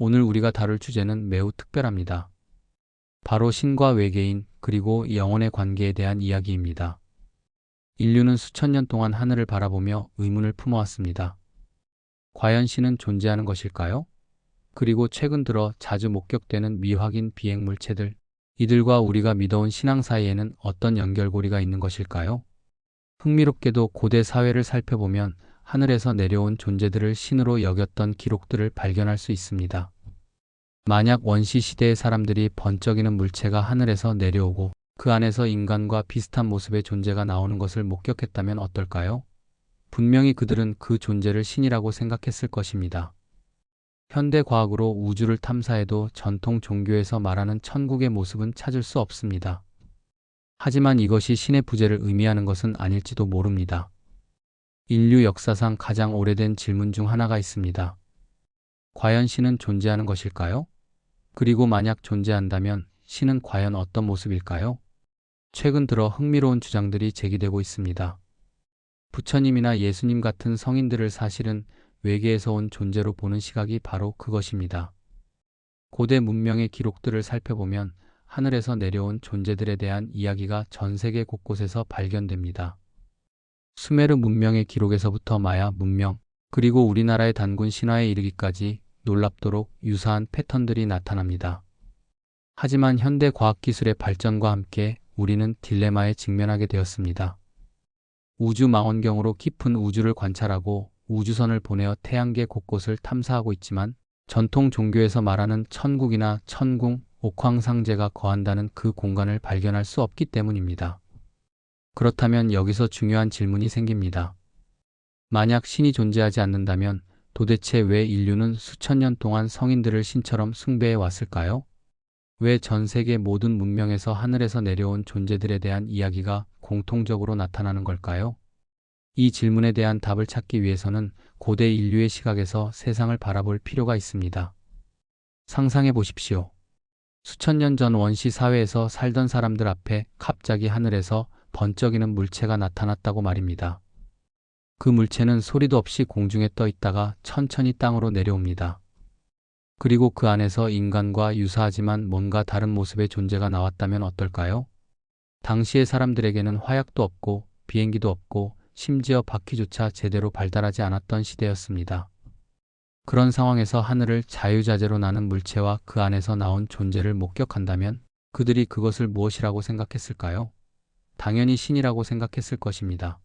오늘 우리가 다룰 주제는 매우 특별합니다. 바로 신과 외계인 그리고 영혼의 관계에 대한 이야기입니다. 인류는 수천 년 동안 하늘을 바라보며 의문을 품어왔습니다. 과연 신은 존재하는 것일까요? 그리고 최근 들어 자주 목격되는 미확인 비행 물체들, 이들과 우리가 믿어온 신앙 사이에는 어떤 연결고리가 있는 것일까요? 흥미롭게도 고대 사회를 살펴보면 하늘에서 내려온 존재들을 신으로 여겼던 기록들을 발견할 수 있습니다. 만약 원시 시대의 사람들이 번쩍이는 물체가 하늘에서 내려오고 그 안에서 인간과 비슷한 모습의 존재가 나오는 것을 목격했다면 어떨까요? 분명히 그들은 그 존재를 신이라고 생각했을 것입니다. 현대 과학으로 우주를 탐사해도 전통 종교에서 말하는 천국의 모습은 찾을 수 없습니다. 하지만 이것이 신의 부재를 의미하는 것은 아닐지도 모릅니다. 인류 역사상 가장 오래된 질문 중 하나가 있습니다. 과연 신은 존재하는 것일까요? 그리고 만약 존재한다면 신은 과연 어떤 모습일까요? 최근 들어 흥미로운 주장들이 제기되고 있습니다. 부처님이나 예수님 같은 성인들을 사실은 외계에서 온 존재로 보는 시각이 바로 그것입니다. 고대 문명의 기록들을 살펴보면 하늘에서 내려온 존재들에 대한 이야기가 전 세계 곳곳에서 발견됩니다. 수메르 문명의 기록에서부터 마야 문명, 그리고 우리나라의 단군 신화에 이르기까지 놀랍도록 유사한 패턴들이 나타납니다. 하지만 현대 과학기술의 발전과 함께 우리는 딜레마에 직면하게 되었습니다. 우주 망원경으로 깊은 우주를 관찰하고 우주선을 보내어 태양계 곳곳을 탐사하고 있지만 전통 종교에서 말하는 천국이나 천궁, 옥황상제가 거한다는 그 공간을 발견할 수 없기 때문입니다. 그렇다면 여기서 중요한 질문이 생깁니다. 만약 신이 존재하지 않는다면 도대체 왜 인류는 수천 년 동안 성인들을 신처럼 숭배해 왔을까요? 왜 전 세계 모든 문명에서 하늘에서 내려온 존재들에 대한 이야기가 공통적으로 나타나는 걸까요? 이 질문에 대한 답을 찾기 위해서는 고대 인류의 시각에서 세상을 바라볼 필요가 있습니다. 상상해 보십시오. 수천 년 전 원시 사회에서 살던 사람들 앞에 갑자기 하늘에서 번쩍이는 물체가 나타났다고 말입니다. 그 물체는 소리도 없이 공중에 떠 있다가 천천히 땅으로 내려옵니다. 그리고 그 안에서 인간과 유사하지만 뭔가 다른 모습의 존재가 나왔다면 어떨까요? 당시의 사람들에게는 화약도 없고 비행기도 없고 심지어 바퀴조차 제대로 발달하지 않았던 시대였습니다. 그런 상황에서 하늘을 자유자재로 나는 물체와 그 안에서 나온 존재를 목격한다면 그들이 그것을 무엇이라고 생각했을까요? 당연히 신이라고 생각했을 것입니다.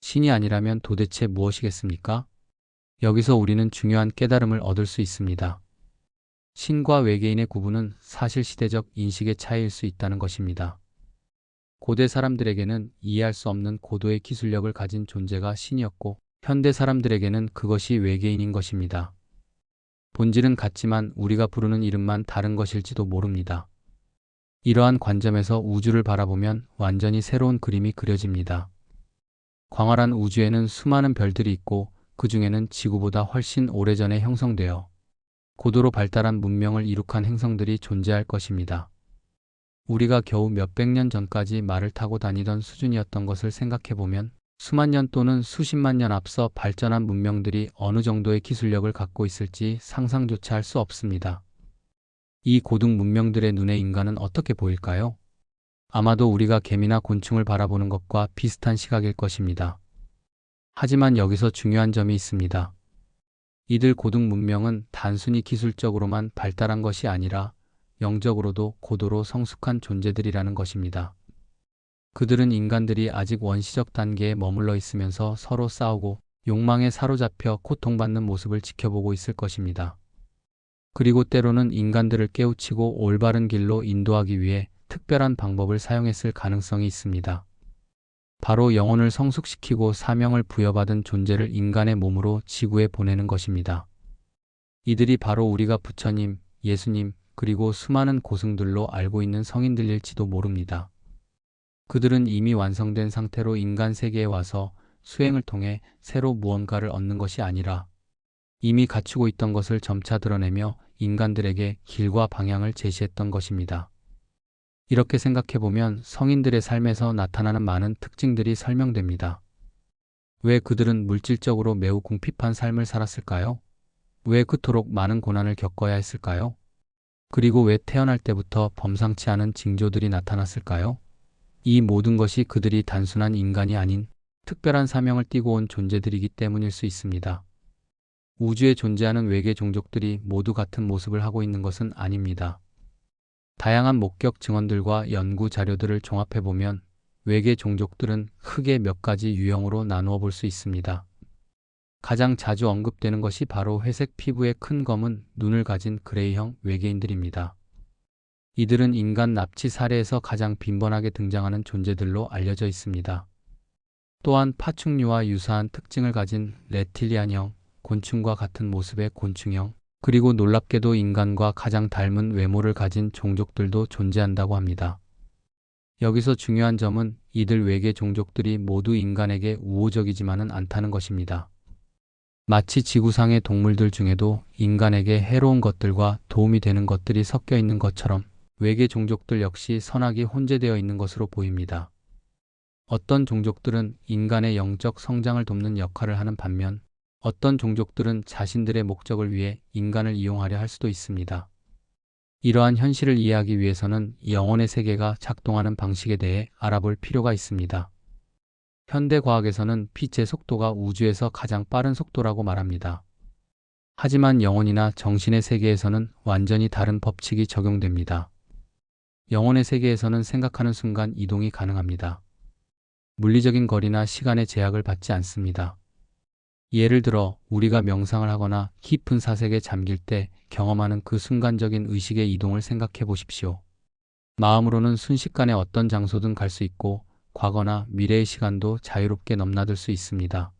신이 아니라면 도대체 무엇이겠습니까? 여기서 우리는 중요한 깨달음을 얻을 수 있습니다. 신과 외계인의 구분은 사실 시대적 인식의 차이일 수 있다는 것입니다. 고대 사람들에게는 이해할 수 없는 고도의 기술력을 가진 존재가 신이었고 현대 사람들에게는 그것이 외계인인 것입니다. 본질은 같지만 우리가 부르는 이름만 다른 것일지도 모릅니다. 이러한 관점에서 우주를 바라보면 완전히 새로운 그림이 그려집니다. 광활한 우주에는 수많은 별들이 있고 그 중에는 지구보다 훨씬 오래전에 형성되어 고도로 발달한 문명을 이룩한 행성들이 존재할 것입니다. 우리가 겨우 몇백 년 전까지 말을 타고 다니던 수준이었던 것을 생각해보면 수만 년 또는 수십만 년 앞서 발전한 문명들이 어느 정도의 기술력을 갖고 있을지 상상조차 할 수 없습니다. 이 고등 문명들의 눈에 인간은 어떻게 보일까요? 아마도 우리가 개미나 곤충을 바라보는 것과 비슷한 시각일 것입니다. 하지만 여기서 중요한 점이 있습니다. 이들 고등 문명은 단순히 기술적으로만 발달한 것이 아니라 영적으로도 고도로 성숙한 존재들이라는 것입니다. 그들은 인간들이 아직 원시적 단계에 머물러 있으면서 서로 싸우고 욕망에 사로잡혀 고통받는 모습을 지켜보고 있을 것입니다. 그리고 때로는 인간들을 깨우치고 올바른 길로 인도하기 위해 특별한 방법을 사용했을 가능성이 있습니다. 바로 영혼을 성숙시키고 사명을 부여받은 존재를 인간의 몸으로 지구에 보내는 것입니다. 이들이 바로 우리가 부처님, 예수님, 그리고 수많은 고승들로 알고 있는 성인들일지도 모릅니다. 그들은 이미 완성된 상태로 인간 세계에 와서 수행을 통해 새로 무언가를 얻는 것이 아니라 이미 갖추고 있던 것을 점차 드러내며 인간들에게 길과 방향을 제시했던 것입니다. 이렇게 생각해보면 성인들의 삶에서 나타나는 많은 특징들이 설명됩니다. 왜 그들은 물질적으로 매우 궁핍한 삶을 살았을까요? 왜 그토록 많은 고난을 겪어야 했을까요? 그리고 왜 태어날 때부터 범상치 않은 징조들이 나타났을까요? 이 모든 것이 그들이 단순한 인간이 아닌 특별한 사명을 띠고 온 존재들이기 때문일 수 있습니다. 우주에 존재하는 외계 종족들이 모두 같은 모습을 하고 있는 것은 아닙니다. 다양한 목격 증언들과 연구 자료들을 종합해보면 외계 종족들은 크게 몇 가지 유형으로 나누어 볼 수 있습니다. 가장 자주 언급되는 것이 바로 회색 피부의 큰 검은 눈을 가진 그레이형 외계인들입니다. 이들은 인간 납치 사례에서 가장 빈번하게 등장하는 존재들로 알려져 있습니다. 또한 파충류와 유사한 특징을 가진 레틸리안형, 곤충과 같은 모습의 곤충형, 그리고 놀랍게도 인간과 가장 닮은 외모를 가진 종족들도 존재한다고 합니다. 여기서 중요한 점은 이들 외계 종족들이 모두 인간에게 우호적이지만은 않다는 것입니다. 마치 지구상의 동물들 중에도 인간에게 해로운 것들과 도움이 되는 것들이 섞여 있는 것처럼 외계 종족들 역시 선악이 혼재되어 있는 것으로 보입니다. 어떤 종족들은 인간의 영적 성장을 돕는 역할을 하는 반면 어떤 종족들은 자신들의 목적을 위해 인간을 이용하려 할 수도 있습니다. 이러한 현실을 이해하기 위해서는 영혼의 세계가 작동하는 방식에 대해 알아볼 필요가 있습니다. 현대 과학에서는 빛의 속도가 우주에서 가장 빠른 속도라고 말합니다. 하지만 영혼이나 정신의 세계에서는 완전히 다른 법칙이 적용됩니다. 영혼의 세계에서는 생각하는 순간 이동이 가능합니다. 물리적인 거리나 시간의 제약을 받지 않습니다. 예를 들어 우리가 명상을 하거나 깊은 사색에 잠길 때 경험하는 그 순간적인 의식의 이동을 생각해 보십시오. 마음으로는 순식간에 어떤 장소든 갈 수 있고 과거나 미래의 시간도 자유롭게 넘나들 수 있습니다.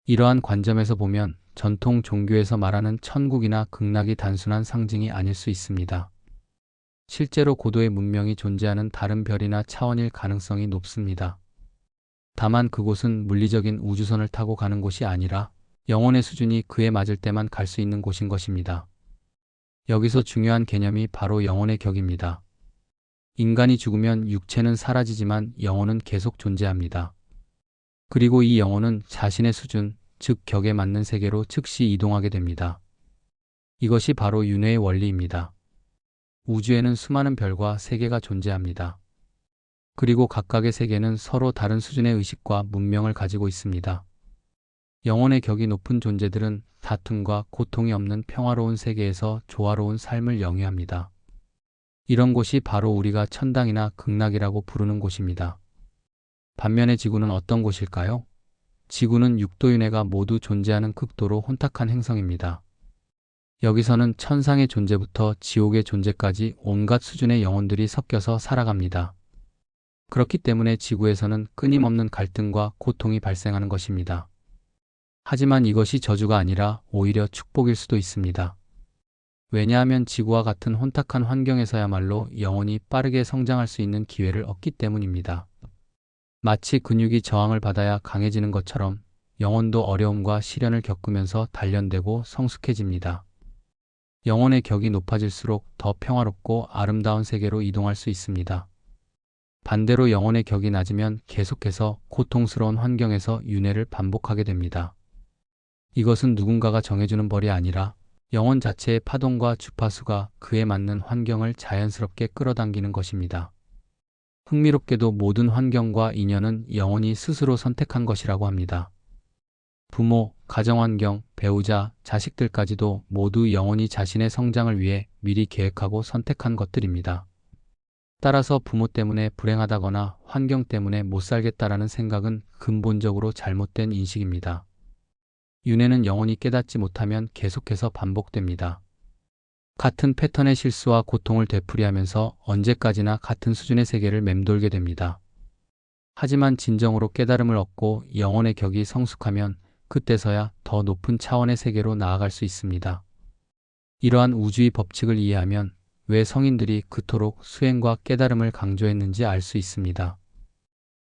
이러한 관점에서 보면 전통 종교에서 말하는 천국이나 극락이 단순한 상징이 아닐 수 있습니다. 실제로 고도의 문명이 존재하는 다른 별이나 차원일 가능성이 높습니다. 다만 그곳은 물리적인 우주선을 타고 가는 곳이 아니라 영혼의 수준이 그에 맞을 때만 갈 수 있는 곳인 것입니다. 여기서 중요한 개념이 바로 영혼의 격입니다. 인간이 죽으면 육체는 사라지지만 영혼은 계속 존재합니다. 그리고 이 영혼은 자신의 수준, 즉 격에 맞는 세계로 즉시 이동하게 됩니다. 이것이 바로 윤회의 원리입니다. 우주에는 수많은 별과 세계가 존재합니다. 그리고 각각의 세계는 서로 다른 수준의 의식과 문명을 가지고 있습니다. 영혼의 격이 높은 존재들은 다툼과 고통이 없는 평화로운 세계에서 조화로운 삶을 영위합니다. 이런 곳이 바로 우리가 천당이나 극락이라고 부르는 곳입니다. 반면에 지구는 어떤 곳일까요? 지구는 육도윤회가 모두 존재하는 극도로 혼탁한 행성입니다. 여기서는 천상의 존재부터 지옥의 존재까지 온갖 수준의 영혼들이 섞여서 살아갑니다. 그렇기 때문에 지구에서는 끊임없는 갈등과 고통이 발생하는 것입니다. 하지만 이것이 저주가 아니라 오히려 축복일 수도 있습니다. 왜냐하면 지구와 같은 혼탁한 환경에서야말로 영혼이 빠르게 성장할 수 있는 기회를 얻기 때문입니다. 마치 근육이 저항을 받아야 강해지는 것처럼 영혼도 어려움과 시련을 겪으면서 단련되고 성숙해집니다. 영혼의 격이 높아질수록 더 평화롭고 아름다운 세계로 이동할 수 있습니다. 반대로 영혼의 격이 낮으면 계속해서 고통스러운 환경에서 윤회를 반복하게 됩니다. 이것은 누군가가 정해주는 벌이 아니라 영혼 자체의 파동과 주파수가 그에 맞는 환경을 자연스럽게 끌어당기는 것입니다. 흥미롭게도 모든 환경과 인연은 영혼이 스스로 선택한 것이라고 합니다. 부모, 가정환경, 배우자, 자식들까지도 모두 영혼이 자신의 성장을 위해 미리 계획하고 선택한 것들입니다. 따라서 부모 때문에 불행하다거나 환경 때문에 못 살겠다라는 생각은 근본적으로 잘못된 인식입니다. 윤회는 영혼이 깨닫지 못하면 계속해서 반복됩니다. 같은 패턴의 실수와 고통을 되풀이하면서 언제까지나 같은 수준의 세계를 맴돌게 됩니다. 하지만 진정으로 깨달음을 얻고 영혼의 격이 성숙하면 그때서야 더 높은 차원의 세계로 나아갈 수 있습니다. 이러한 우주의 법칙을 이해하면 왜 성인들이 그토록 수행과 깨달음을 강조했는지 알 수 있습니다.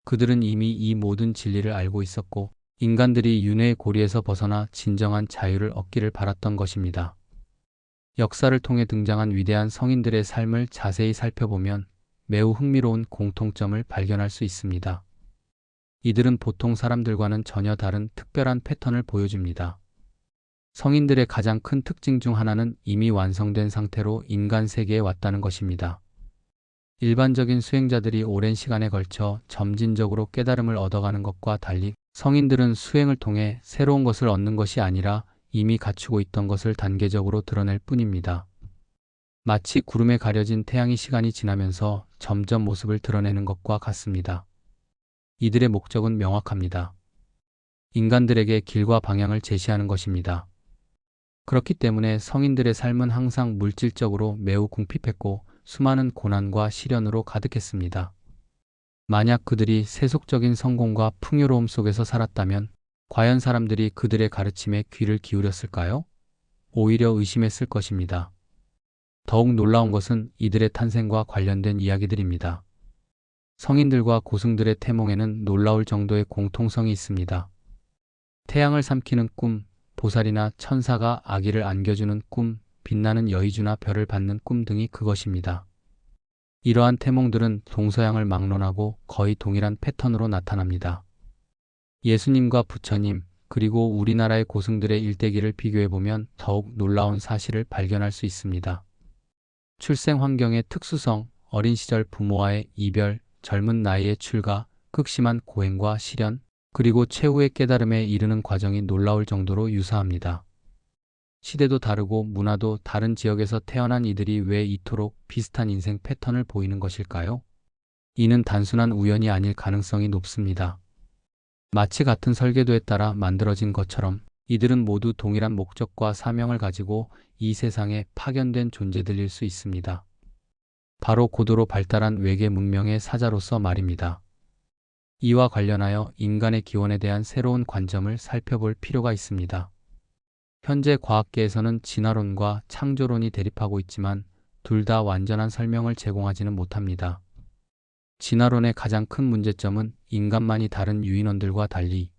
그들은 이미 이 모든 진리를 알고 있었고 인간들이 윤회의 고리에서 벗어나 진정한 자유를 얻기를 바랐던 것입니다. 역사를 통해 등장한 위대한 성인들의 삶을 자세히 살펴보면 매우 흥미로운 공통점을 발견할 수 있습니다. 이들은 보통 사람들과는 전혀 다른 특별한 패턴을 보여줍니다. 성인들의 가장 큰 특징 중 하나는 이미 완성된 상태로 인간 세계에 왔다는 것입니다. 일반적인 수행자들이 오랜 시간에 걸쳐 점진적으로 깨달음을 얻어가는 것과 달리 성인들은 수행을 통해 새로운 것을 얻는 것이 아니라 이미 갖추고 있던 것을 단계적으로 드러낼 뿐입니다. 마치 구름에 가려진 태양이 시간이 지나면서 점점 모습을 드러내는 것과 같습니다. 이들의 목적은 명확합니다. 인간들에게 길과 방향을 제시하는 것입니다. 그렇기 때문에 성인들의 삶은 항상 물질적으로 매우 궁핍했고 수많은 고난과 시련으로 가득했습니다. 만약 그들이 세속적인 성공과 풍요로움 속에서 살았다면 과연 사람들이 그들의 가르침에 귀를 기울였을까요? 오히려 의심했을 것입니다. 더욱 놀라운 것은 이들의 탄생과 관련된 이야기들입니다. 성인들과 고승들의 태몽에는 놀라울 정도의 공통성이 있습니다. 태양을 삼키는 꿈, 보살이나 천사가 아기를 안겨주는 꿈, 빛나는 여의주나 별을 받는 꿈 등이 그것입니다. 이러한 태몽들은 동서양을 막론하고 거의 동일한 패턴으로 나타납니다. 예수님과 부처님, 그리고 우리나라의 고승들의 일대기를 비교해보면 더욱 놀라운 사실을 발견할 수 있습니다. 출생 환경의 특수성, 어린 시절 부모와의 이별, 젊은 나이의 출가, 극심한 고행과 시련, 그리고 최후의 깨달음에 이르는 과정이 놀라울 정도로 유사합니다. 시대도 다르고 문화도 다른 지역에서 태어난 이들이 왜 이토록 비슷한 인생 패턴을 보이는 것일까요? 이는 단순한 우연이 아닐 가능성이 높습니다. 마치 같은 설계도에 따라 만들어진 것처럼 이들은 모두 동일한 목적과 사명을 가지고 이 세상에 파견된 존재들일 수 있습니다. 바로 고도로 발달한 외계 문명의 사자로서 말입니다. 이와 관련하여 인간의 기원에 대한 새로운 관점을 살펴볼 필요가 있습니다. 현재 과학계에서는 진화론과 창조론이 대립하고 있지만 둘 다 완전한 설명을 제공하지는 못합니다. 진화론의 가장 큰 문제점은 인간만이 다른 유인원들과 달리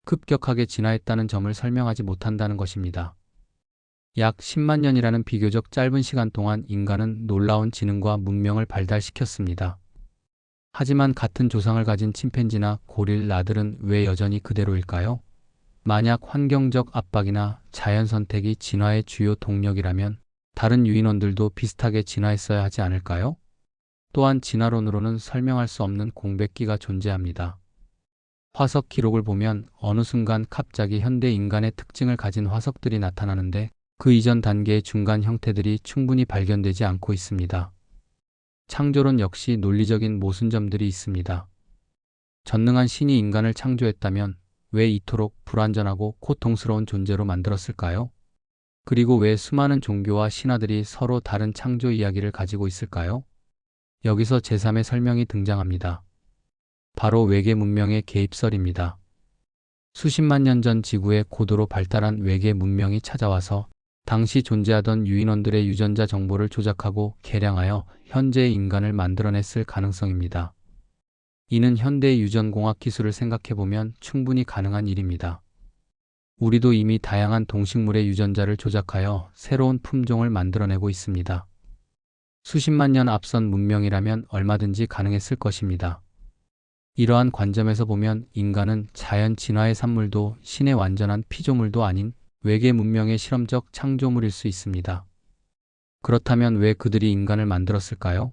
급격하게 진화했다는 점을 설명하지 못한다는 것입니다. 약 10만 년이라는 비교적 짧은 시간 동안 인간은 놀라운 지능과 문명을 발달시켰습니다. 하지만 같은 조상을 가진 침팬지나 고릴라들은 왜 여전히 그대로일까요? 만약 환경적 압박이나 자연 선택이 진화의 주요 동력이라면 다른 유인원들도 비슷하게 진화했어야 하지 않을까요? 또한 진화론으로는 설명할 수 없는 공백기가 존재합니다. 화석 기록을 보면 어느 순간 갑자기 현대 인간의 특징을 가진 화석들이 나타나는데 그 이전 단계의 중간 형태들이 충분히 발견되지 않고 있습니다. 창조론 역시 논리적인 모순점들이 있습니다. 전능한 신이 인간을 창조했다면 왜 이토록 불완전하고 고통스러운 존재로 만들었을까요? 그리고 왜 수많은 종교와 신화들이 서로 다른 창조 이야기를 가지고 있을까요? 여기서 제3의 설명이 등장합니다. 바로 외계 문명의 개입설입니다. 수십만 년 전 지구에 고도로 발달한 외계 문명이 찾아와서 당시 존재하던 유인원들의 유전자 정보를 조작하고 개량하여 현재의 인간을 만들어냈을 가능성입니다. 이는 현대의 유전공학 기술을 생각해보면 충분히 가능한 일입니다. 우리도 이미 다양한 동식물의 유전자를 조작하여 새로운 품종을 만들어내고 있습니다. 수십만 년 앞선 문명이라면 얼마든지 가능했을 것입니다. 이러한 관점에서 보면 인간은 자연 진화의 산물도 신의 완전한 피조물도 아닌 외계 문명의 실험적 창조물일 수 있습니다. 그렇다면 왜 그들이 인간을 만들었을까요?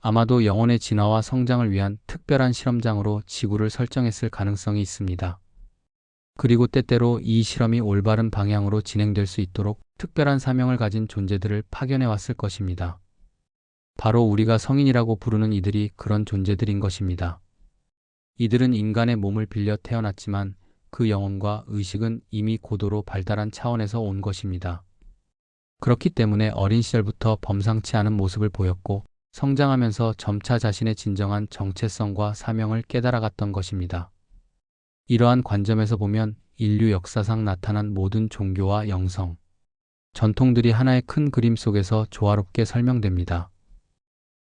아마도 영혼의 진화와 성장을 위한 특별한 실험장으로 지구를 설정했을 가능성이 있습니다. 그리고 때때로 이 실험이 올바른 방향으로 진행될 수 있도록 특별한 사명을 가진 존재들을 파견해 왔을 것입니다. 바로 우리가 성인이라고 부르는 이들이 그런 존재들인 것입니다. 이들은 인간의 몸을 빌려 태어났지만 그 영혼과 의식은 이미 고도로 발달한 차원에서 온 것입니다. 그렇기 때문에 어린 시절부터 범상치 않은 모습을 보였고 성장하면서 점차 자신의 진정한 정체성과 사명을 깨달아갔던 것입니다. 이러한 관점에서 보면 인류 역사상 나타난 모든 종교와 영성, 전통들이 하나의 큰 그림 속에서 조화롭게 설명됩니다.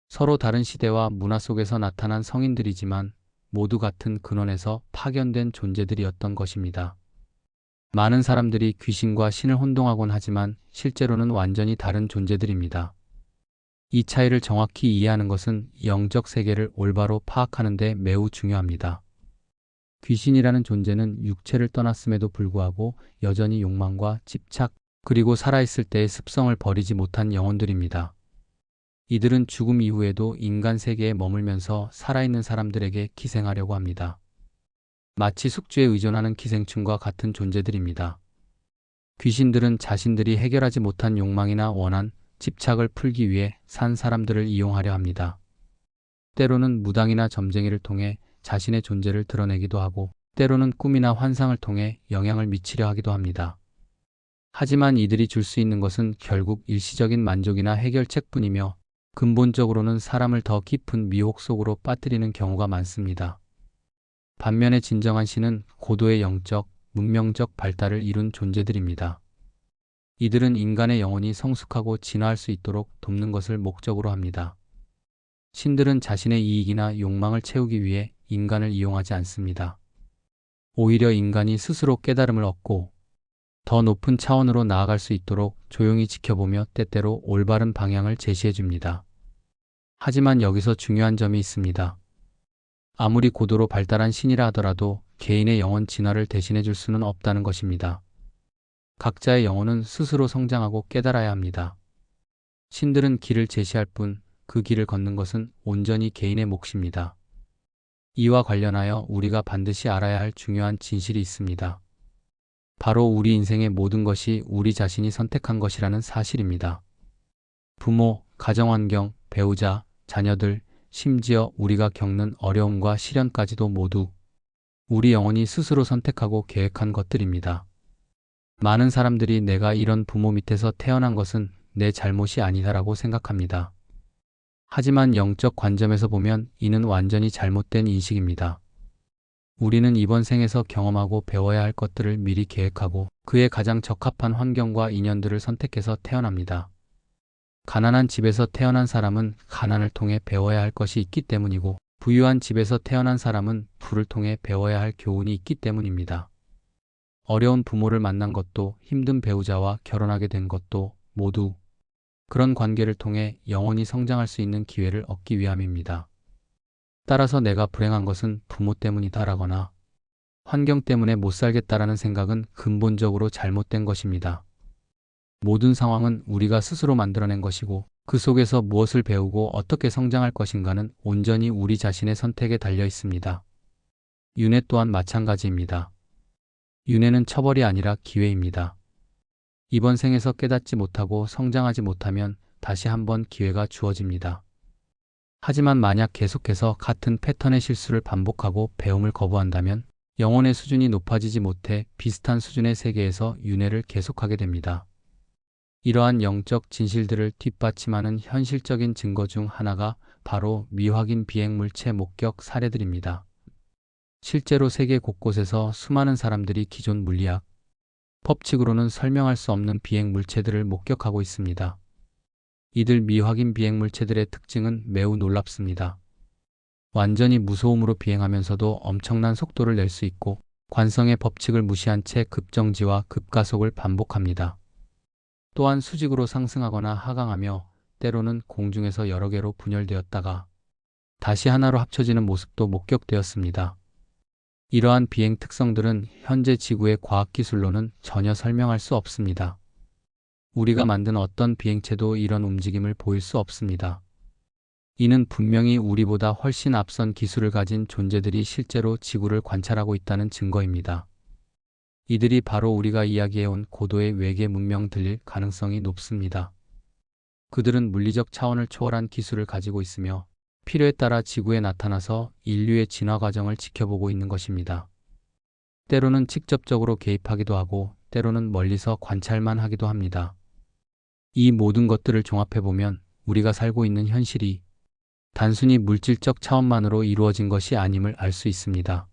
서로 다른 시대와 문화 속에서 나타난 성인들이지만 모두 같은 근원에서 파견된 존재들이었던 것입니다. 많은 사람들이 귀신과 신을 혼동하곤 하지만 실제로는 완전히 다른 존재들입니다. 이 차이를 정확히 이해하는 것은 영적 세계를 올바로 파악하는 데 매우 중요합니다. 귀신이라는 존재는 육체를 떠났음에도 불구하고 여전히 욕망과 집착, 그리고 살아있을 때의 습성을 버리지 못한 영혼들입니다. 이들은 죽음 이후에도 인간 세계에 머물면서 살아있는 사람들에게 기생하려고 합니다. 마치 숙주에 의존하는 기생충과 같은 존재들입니다. 귀신들은 자신들이 해결하지 못한 욕망이나 원한, 집착을 풀기 위해 산 사람들을 이용하려 합니다. 때로는 무당이나 점쟁이를 통해 자신의 존재를 드러내기도 하고, 때로는 꿈이나 환상을 통해 영향을 미치려 하기도 합니다. 하지만 이들이 줄 수 있는 것은 결국 일시적인 만족이나 해결책뿐이며, 근본적으로는 사람을 더 깊은 미혹 속으로 빠뜨리는 경우가 많습니다. 반면에 진정한 신은 고도의 영적, 문명적 발달을 이룬 존재들입니다. 이들은 인간의 영혼이 성숙하고 진화할 수 있도록 돕는 것을 목적으로 합니다. 신들은 자신의 이익이나 욕망을 채우기 위해 인간을 이용하지 않습니다. 오히려 인간이 스스로 깨달음을 얻고 더 높은 차원으로 나아갈 수 있도록 조용히 지켜보며 때때로 올바른 방향을 제시해 줍니다. 하지만 여기서 중요한 점이 있습니다. 아무리 고도로 발달한 신이라 하더라도 개인의 영혼 진화를 대신해 줄 수는 없다는 것입니다. 각자의 영혼은 스스로 성장하고 깨달아야 합니다. 신들은 길을 제시할 뿐 그 길을 걷는 것은 온전히 개인의 몫입니다. 이와 관련하여 우리가 반드시 알아야 할 중요한 진실이 있습니다. 바로 우리 인생의 모든 것이 우리 자신이 선택한 것이라는 사실입니다. 부모, 가정환경, 배우자, 자녀들, 심지어 우리가 겪는 어려움과 시련까지도 모두 우리 영혼이 스스로 선택하고 계획한 것들입니다. 많은 사람들이 내가 이런 부모 밑에서 태어난 것은 내 잘못이 아니다라고 생각합니다. 하지만 영적 관점에서 보면 이는 완전히 잘못된 인식입니다. 우리는 이번 생에서 경험하고 배워야 할 것들을 미리 계획하고 그에 가장 적합한 환경과 인연들을 선택해서 태어납니다. 가난한 집에서 태어난 사람은 가난을 통해 배워야 할 것이 있기 때문이고, 부유한 집에서 태어난 사람은 부를 통해 배워야 할 교훈이 있기 때문입니다. 어려운 부모를 만난 것도, 힘든 배우자와 결혼하게 된 것도 모두 그런 관계를 통해 영혼이 성장할 수 있는 기회를 얻기 위함입니다. 따라서 내가 불행한 것은 부모 때문이다라거나 환경 때문에 못 살겠다라는 생각은 근본적으로 잘못된 것입니다. 모든 상황은 우리가 스스로 만들어낸 것이고, 그 속에서 무엇을 배우고 어떻게 성장할 것인가는 온전히 우리 자신의 선택에 달려 있습니다. 윤회 또한 마찬가지입니다. 윤회는 처벌이 아니라 기회입니다. 이번 생에서 깨닫지 못하고 성장하지 못하면 다시 한번 기회가 주어집니다. 하지만 만약 계속해서 같은 패턴의 실수를 반복하고 배움을 거부한다면 영혼의 수준이 높아지지 못해 비슷한 수준의 세계에서 윤회를 계속하게 됩니다. 이러한 영적 진실들을 뒷받침하는 현실적인 증거 중 하나가 바로 미확인 비행물체 목격 사례들입니다. 실제로 세계 곳곳에서 수많은 사람들이 기존 물리학, 법칙으로는 설명할 수 없는 비행물체들을 목격하고 있습니다. 이들 미확인 비행물체들의 특징은 매우 놀랍습니다. 완전히 무소음으로 비행하면서도 엄청난 속도를 낼 수 있고, 관성의 법칙을 무시한 채 급정지와 급가속을 반복합니다. 또한 수직으로 상승하거나 하강하며 때로는 공중에서 여러 개로 분열되었다가 다시 하나로 합쳐지는 모습도 목격되었습니다. 이러한 비행 특성들은 현재 지구의 과학기술로는 전혀 설명할 수 없습니다. 우리가 만든 어떤 비행체도 이런 움직임을 보일 수 없습니다. 이는 분명히 우리보다 훨씬 앞선 기술을 가진 존재들이 실제로 지구를 관찰하고 있다는 증거입니다. 이들이 바로 우리가 이야기해온 고도의 외계 문명들일 가능성이 높습니다. 그들은 물리적 차원을 초월한 기술을 가지고 있으며 필요에 따라 지구에 나타나서 인류의 진화 과정을 지켜보고 있는 것입니다. 때로는 직접적으로 개입하기도 하고 때로는 멀리서 관찰만 하기도 합니다. 이 모든 것들을 종합해보면 우리가 살고 있는 현실이 단순히 물질적 차원만으로 이루어진 것이 아님을 알 수 있습니다.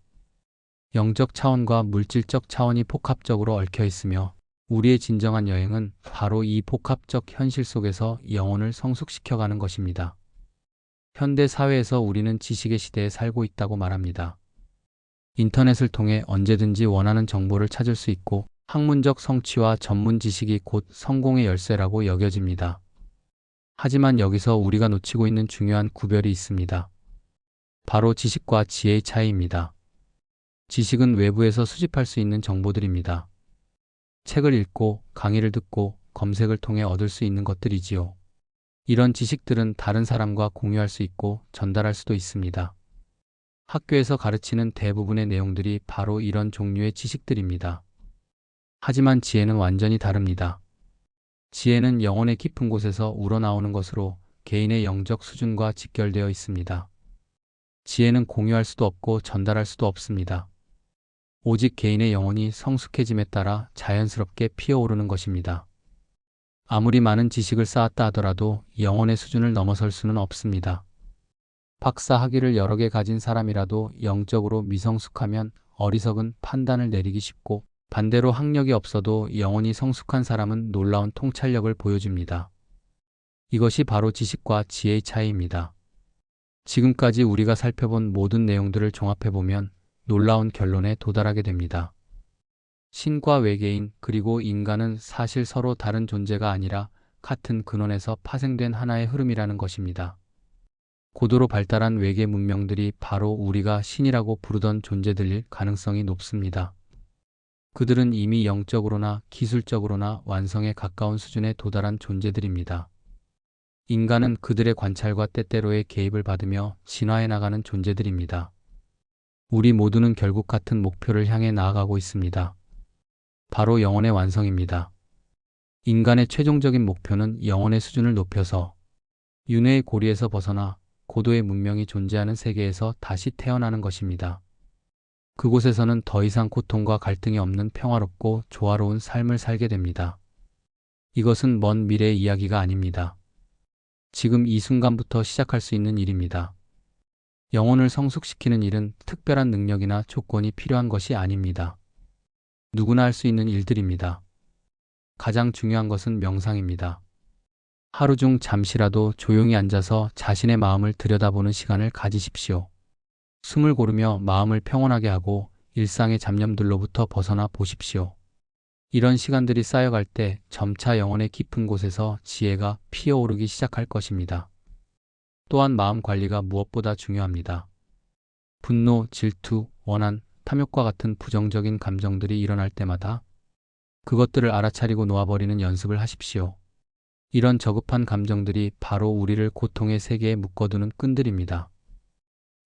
영적 차원과 물질적 차원이 복합적으로 얽혀 있으며 우리의 진정한 여행은 바로 이 복합적 현실 속에서 영혼을 성숙시켜가는 것입니다. 현대 사회에서 우리는 지식의 시대에 살고 있다고 말합니다. 인터넷을 통해 언제든지 원하는 정보를 찾을 수 있고 학문적 성취와 전문 지식이 곧 성공의 열쇠라고 여겨집니다. 하지만 여기서 우리가 놓치고 있는 중요한 구별이 있습니다. 바로 지식과 지혜의 차이입니다. 지식은 외부에서 수집할 수 있는 정보들입니다. 책을 읽고 강의를 듣고 검색을 통해 얻을 수 있는 것들이지요. 이런 지식들은 다른 사람과 공유할 수 있고 전달할 수도 있습니다. 학교에서 가르치는 대부분의 내용들이 바로 이런 종류의 지식들입니다. 하지만 지혜는 완전히 다릅니다. 지혜는 영혼의 깊은 곳에서 우러나오는 것으로 개인의 영적 수준과 직결되어 있습니다. 지혜는 공유할 수도 없고 전달할 수도 없습니다. 오직 개인의 영혼이 성숙해짐에 따라 자연스럽게 피어오르는 것입니다. 아무리 많은 지식을 쌓았다 하더라도 영혼의 수준을 넘어설 수는 없습니다. 박사 학위를 여러 개 가진 사람이라도 영적으로 미성숙하면 어리석은 판단을 내리기 쉽고, 반대로 학력이 없어도 영혼이 성숙한 사람은 놀라운 통찰력을 보여줍니다. 이것이 바로 지식과 지혜의 차이입니다. 지금까지 우리가 살펴본 모든 내용들을 종합해보면 놀라운 결론에 도달하게 됩니다. 신과 외계인 그리고 인간은 사실 서로 다른 존재가 아니라 같은 근원에서 파생된 하나의 흐름이라는 것입니다. 고도로 발달한 외계 문명들이 바로 우리가 신이라고 부르던 존재들일 가능성이 높습니다. 그들은 이미 영적으로나 기술적으로나 완성에 가까운 수준에 도달한 존재들입니다. 인간은 그들의 관찰과 때때로의 개입을 받으며 진화해 나가는 존재들입니다. 우리 모두는 결국 같은 목표를 향해 나아가고 있습니다. 바로 영혼의 완성입니다. 인간의 최종적인 목표는 영혼의 수준을 높여서 윤회의 고리에서 벗어나 고도의 문명이 존재하는 세계에서 다시 태어나는 것입니다. 그곳에서는 더 이상 고통과 갈등이 없는 평화롭고 조화로운 삶을 살게 됩니다. 이것은 먼 미래의 이야기가 아닙니다. 지금 이 순간부터 시작할 수 있는 일입니다. 영혼을 성숙시키는 일은 특별한 능력이나 조건이 필요한 것이 아닙니다. 누구나 할 수 있는 일들입니다. 가장 중요한 것은 명상입니다. 하루 중 잠시라도 조용히 앉아서 자신의 마음을 들여다보는 시간을 가지십시오. 숨을 고르며 마음을 평온하게 하고 일상의 잡념들로부터 벗어나 보십시오. 이런 시간들이 쌓여갈 때 점차 영혼의 깊은 곳에서 지혜가 피어오르기 시작할 것입니다. 또한 마음 관리가 무엇보다 중요합니다. 분노, 질투, 원한, 탐욕과 같은 부정적인 감정들이 일어날 때마다 그것들을 알아차리고 놓아버리는 연습을 하십시오. 이런 저급한 감정들이 바로 우리를 고통의 세계에 묶어두는 끈들입니다.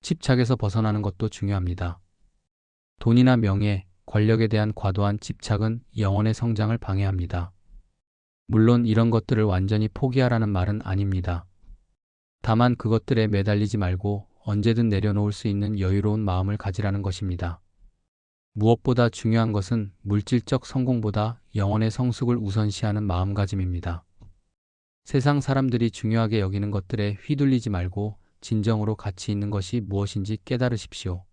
집착에서 벗어나는 것도 중요합니다. 돈이나 명예, 권력에 대한 과도한 집착은 영혼의 성장을 방해합니다. 물론 이런 것들을 완전히 포기하라는 말은 아닙니다. 다만 그것들에 매달리지 말고 언제든 내려놓을 수 있는 여유로운 마음을 가지라는 것입니다. 무엇보다 중요한 것은 물질적 성공보다 영혼의 성숙을 우선시하는 마음가짐입니다. 세상 사람들이 중요하게 여기는 것들에 휘둘리지 말고 진정으로 가치 있는 것이 무엇인지 깨달으십시오.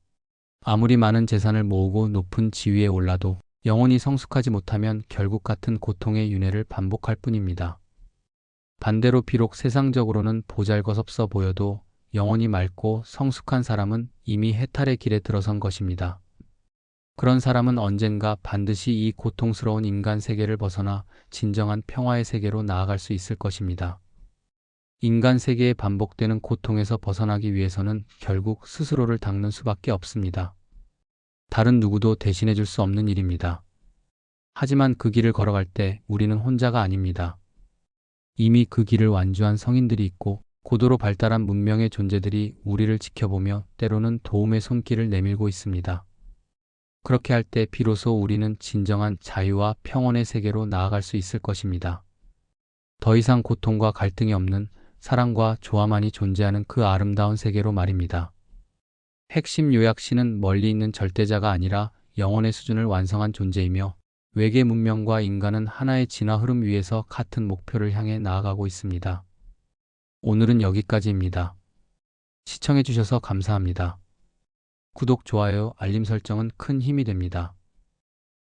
아무리 많은 재산을 모으고 높은 지위에 올라도 영혼이 성숙하지 못하면 결국 같은 고통의 윤회를 반복할 뿐입니다. 반대로 비록 세상적으로는 보잘것없어 보여도 영혼이 맑고 성숙한 사람은 이미 해탈의 길에 들어선 것입니다. 그런 사람은 언젠가 반드시 이 고통스러운 인간 세계를 벗어나 진정한 평화의 세계로 나아갈 수 있을 것입니다. 인간 세계에 반복되는 고통에서 벗어나기 위해서는 결국 스스로를 닦는 수밖에 없습니다. 다른 누구도 대신해 줄 수 없는 일입니다. 하지만 그 길을 걸어갈 때 우리는 혼자가 아닙니다. 이미 그 길을 완주한 성인들이 있고 고도로 발달한 문명의 존재들이 우리를 지켜보며 때로는 도움의 손길을 내밀고 있습니다. 그렇게 할 때 비로소 우리는 진정한 자유와 평온의 세계로 나아갈 수 있을 것입니다. 더 이상 고통과 갈등이 없는 사랑과 조화만이 존재하는 그 아름다운 세계로 말입니다. 핵심 요약시는 멀리 있는 절대자가 아니라 영혼의 수준을 완성한 존재이며, 외계 문명과 인간은 하나의 진화 흐름 위에서 같은 목표를 향해 나아가고 있습니다. 오늘은 여기까지입니다. 시청해주셔서 감사합니다. 구독, 좋아요, 알림 설정은 큰 힘이 됩니다.